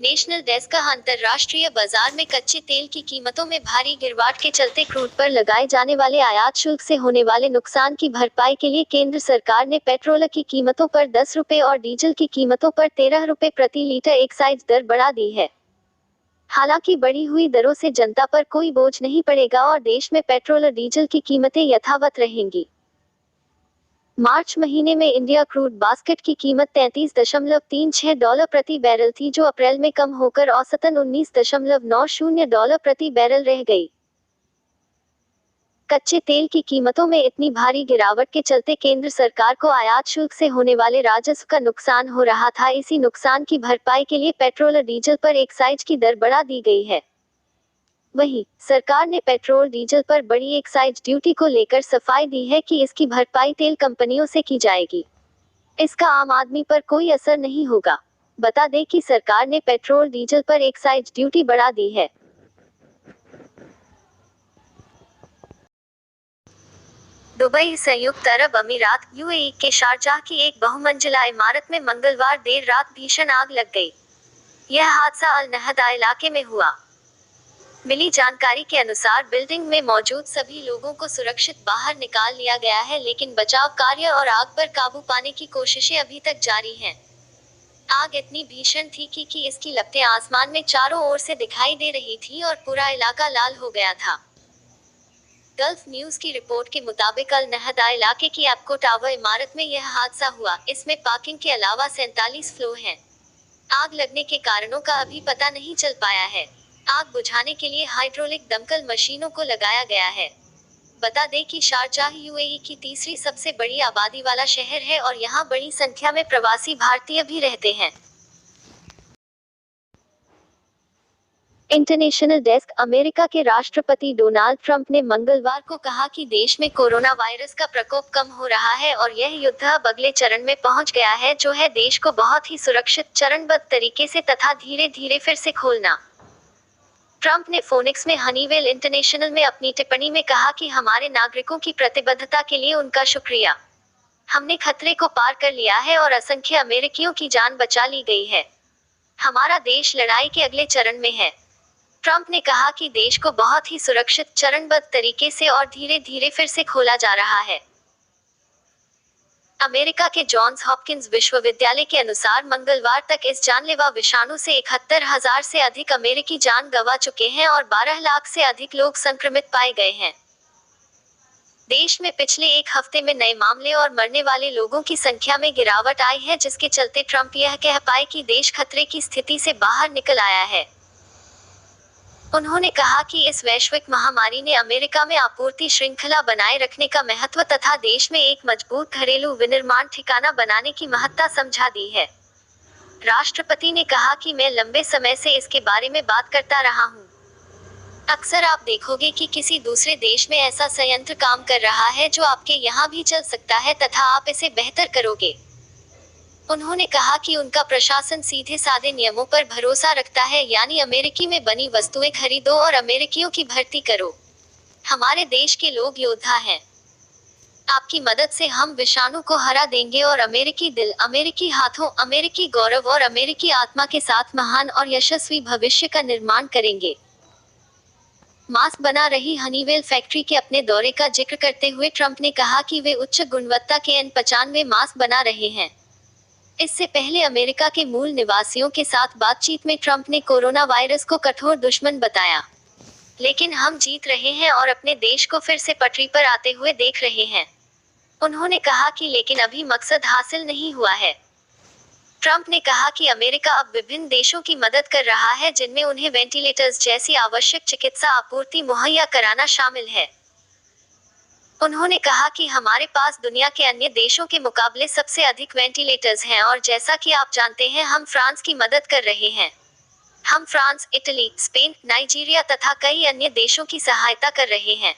National desk का अंतर्राष्ट्रीय बाजार में कच्चे तेल की कीमतों में भारी गिरावट के चलते क्रूड पर लगाए जाने वाले आयात शुल्क से होने वाले नुकसान की भरपाई के लिए केंद्र सरकार ने पेट्रोल की कीमतों पर 10 रुपए और डीजल की कीमतों पर 13 रुपए प्रति लीटर एक्साइज दर बढ़ा दी है। हालांकि बढ़ी हुई दरों से जनता पर कोई बोझ नहीं पड़ेगा और देश में पेट्रोल और डीजल की कीमतें यथावत रहेंगी। मार्च महीने में इंडिया क्रूड बास्केट की कीमत $33.36 प्रति बैरल थी, जो अप्रैल में कम होकर औसतन $19.90 प्रति बैरल रह गई। कच्चे तेल की कीमतों में इतनी भारी गिरावट के चलते केंद्र सरकार को आयात शुल्क से होने वाले राजस्व का नुकसान हो रहा था। इसी नुकसान की भरपाई के लिए पेट्रोल और डीजल पर एक्साइज की दर बढ़ा दी गई है। वहीं सरकार ने पेट्रोल डीजल पर बड़ी एक्साइज ड्यूटी को लेकर सफाई दी है कि इसकी भरपाई तेल कंपनियों से की जाएगी। इसका आम आदमी पर कोई असर नहीं होगा। बता दें कि सरकार ने पेट्रोल डीजल पर एक्साइज ड्यूटी बढ़ा दी है। दुबई, संयुक्त अरब अमीरात यूएई के शारजाह की एक बहुमंजिला इमारत में मंगलवार देर रात भीषण आग लग गई। यह हादसा अल नहदा इलाके में हुआ। मिली जानकारी के अनुसार बिल्डिंग में मौजूद सभी लोगों को सुरक्षित बाहर निकाल लिया गया है, लेकिन बचाव कार्य और आग पर काबू पाने की कोशिशें अभी तक जारी हैं। आग इतनी भीषण थी कि इसकी लपटें आसमान में चारों ओर से दिखाई दे रही थी और पूरा इलाका लाल हो गया था। गल्फ न्यूज की रिपोर्ट के मुताबिक अल नहदा इलाके की एप्को टावर इमारत में यह हादसा हुआ। इसमें पार्किंग के अलावा 47 फ्लोर हैं। आग लगने के कारणों का अभी पता नहीं चल पाया है। आग बुझाने के लिए हाइड्रोलिक दमकल मशीनों को लगाया गया है। बता दें कि शारजाह यूएई की तीसरी सबसे बड़ी आबादी वाला शहर है और यहां बड़ी संख्या में प्रवासी भारतीय भी रहते हैं। International desk. अमेरिका के राष्ट्रपति डोनाल्ड ट्रंप ने मंगलवार को कहा कि देश में कोरोना वायरस का प्रकोप कम हो रहा है और यह युद्ध अब अगले चरण में पहुंच गया है, जो है देश को बहुत ही सुरक्षित, चरणबद्ध तरीके से तथा धीरे धीरे फिर से खोलना। ट्रंप ने फोनिक्स में हनीवेल इंटरनेशनल में अपनी टिप्पणी में कहा कि हमारे नागरिकों की प्रतिबद्धता के लिए उनका शुक्रिया। हमने खतरे को पार कर लिया है और असंख्य अमेरिकियों की जान बचा ली गई है। हमारा देश लड़ाई के अगले चरण में है। ट्रंप ने कहा कि देश को बहुत ही सुरक्षित, चरणबद्ध तरीके से और धीरे धीरे फिर से खोला जा रहा है। अमेरिका के जॉन्स हॉपकिंस विश्वविद्यालय के अनुसार मंगलवार तक इस जानलेवा विषाणु से 71,000 से अधिक अमेरिकी जान गंवा चुके हैं और 12 लाख से अधिक लोग संक्रमित पाए गए हैं। देश में पिछले एक हफ्ते में नए मामले और मरने वाले लोगों की संख्या में गिरावट आई है, जिसके चलते ट्रंप यह कह पाए कि देश खतरे की स्थिति से बाहर निकल आया है। उन्होंने कहा कि इस वैश्विक महामारी ने अमेरिका में आपूर्ति श्रृंखला बनाए रखने का महत्व तथा देश में एक मजबूत घरेलू विनिर्माण ठिकाना बनाने की महत्ता समझा दी है। राष्ट्रपति ने कहा कि मैं लंबे समय से इसके बारे में बात करता रहा हूं। अक्सर आप देखोगे कि किसी दूसरे देश में ऐसा संयंत्र काम कर रहा है जो आपके यहाँ भी चल सकता है तथा आप इसे बेहतर करोगे। उन्होंने कहा कि उनका प्रशासन सीधे साधे नियमों पर भरोसा रखता है, यानी अमेरिकी में बनी वस्तुएं खरीदो और अमेरिकियों की भर्ती करो। हमारे देश के लोग योद्धा हैं। आपकी मदद से हम विषाणु को हरा देंगे और अमेरिकी दिल, अमेरिकी हाथों, अमेरिकी गौरव और अमेरिकी आत्मा के साथ महान और यशस्वी भविष्य का निर्माण करेंगे। मास्क बना रही हनीवेल फैक्ट्री के अपने दौरे का जिक्र करते हुए ट्रंप ने कहा कि वे उच्च गुणवत्ता के N95 मास्क बना रहे हैं। इससे पहले अमेरिका के मूल निवासियों के साथ बातचीत में ट्रंप ने कोरोना वायरस को कठोर दुश्मन बताया, लेकिन हम जीत रहे हैं और अपने देश को फिर से पटरी पर आते हुए देख रहे हैं। उन्होंने कहा कि लेकिन अभी मकसद हासिल नहीं हुआ है। ट्रंप ने कहा कि अमेरिका अब विभिन्न देशों की मदद कर रहा है, जिनमें उन्हें वेंटिलेटर्स जैसी आवश्यक चिकित्सा आपूर्ति मुहैया कराना शामिल है। उन्होंने कहा कि हमारे पास दुनिया के अन्य देशों के मुकाबले सबसे अधिक वेंटिलेटर्स हैं और जैसा कि आप जानते हैं, हम फ्रांस की मदद कर रहे हैं। हम फ्रांस, इटली, स्पेन, नाइजीरिया तथा कई अन्य देशों की सहायता कर रहे हैं।